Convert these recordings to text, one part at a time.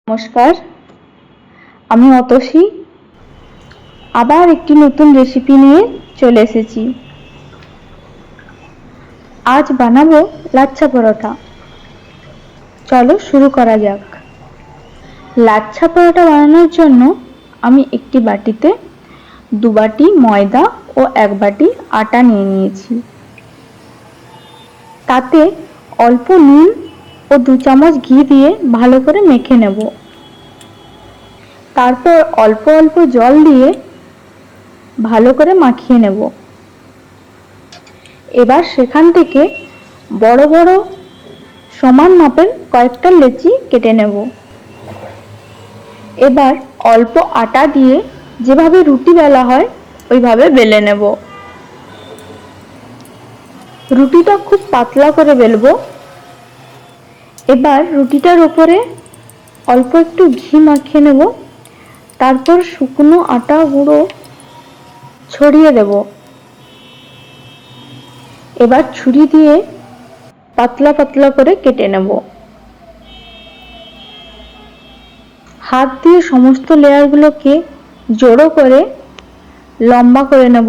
নমস্কার, আমি অতসী আবার একটি নতুন রেসিপি নিয়ে চলে এসেছি। আজ বানাবো লাচ্ছা পরোটা। চলো শুরু করা যাক। লাচ্ছা পরোটা বানানোর জন্য আমি একটি বাটিতে 2 বাটি ময়দা ও 1 বাটি আটা নিয়ে নিয়েছি। তাতে অল্প নুন ও 2 চামচ ঘি দিয়ে ভালো করে মেখে নেব। তারপর অল্প অল্প জল দিয়ে ভালো করে মাখিয়ে নেব। এবার সেখান থেকে বড় বড় সমান মাপের কয়েকটা লেচি কেটে নেব। এবার অল্প আটা দিয়ে যেভাবে রুটি বেলা হয় ওইভাবে বেলে নেব। রুটিটা খুব পাতলা করে বেলবো। এবার রুটিটার উপরে অল্প একটু ঘি মাখিয়ে নেব। তারপর শুকনো আটা গুঁড়ো ছড়িয়ে দেব। এবার ছুরি দিয়ে পাতলা পাতলা করে কেটে নেব। হাত দিয়ে সমস্ত লেয়ারগুলোকে জড়ো করে লম্বা করে নেব।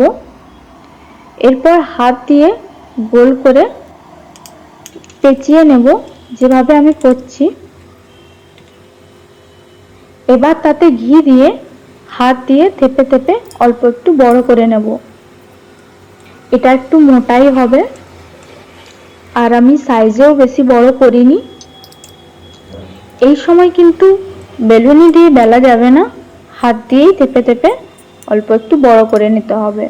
এরপর হাত দিয়ে গোল করে পেঁচিয়ে নেব, যেভাবে আমি করছি। এবার তাতে ঘি দিয়ে হাত দিয়ে থেপে থেপে অল্প একটু বড় করে নেব। এটা একটু মোটাই হবে, আর আমি সাইজেও বেশি বড় করিনি। এই সময় কিন্তু বেলুনি দিয়ে বেলা যাবে না, হাত দিয়েই থেপে থেপে অল্প একটু বড় করে নিতে হবে।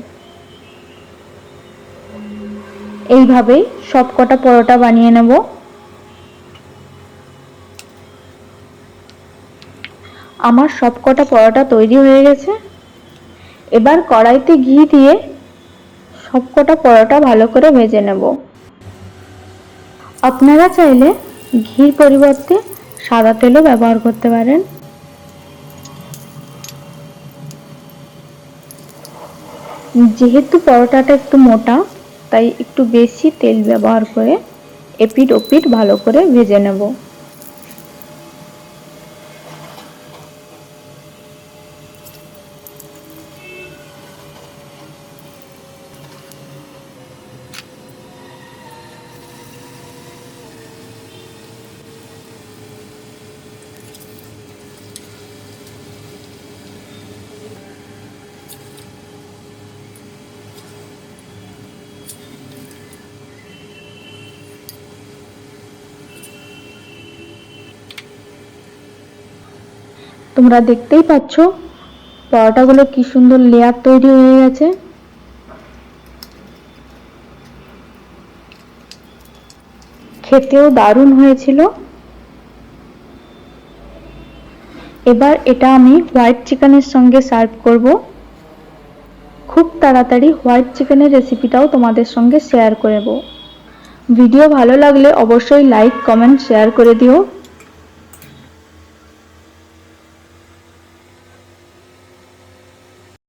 এইভাবেই সবকটা পরোটা বানিয়ে নেব। আমার সবকটা পরোটা তৈরি হয়ে গেছে। এবার কড়াইতে ঘি দিয়ে সবকটা পরোটা ভালো করে ভেজে নেব। আপনারা চাইলে ঘির পরিবর্তে সাদা তেলও ব্যবহার করতে পারেন। যেহেতু পরোটাটা একটু মোটা, তাই একটু বেশি তেল ব্যবহার করে এপিঠ ওপিঠ ভালো করে ভেজে নেব। তোমরা দেখতেই পাচ্ছ পরোটাগুলো কি সুন্দর লেয়ার তৈরি হয়ে গেছে। খেতেও দারুণ হয়েছিল। এবার এটা আমি হোয়াইট চিকেনের সঙ্গে সার্ভ করব। খুব তাড়াতাড়ি হোয়াইট চিকেনের রেসিপিটাও তোমাদের সঙ্গে শেয়ার করব। ভিডিও ভালো লাগলে অবশ্যই লাইক, কমেন্ট, শেয়ার করে দিও।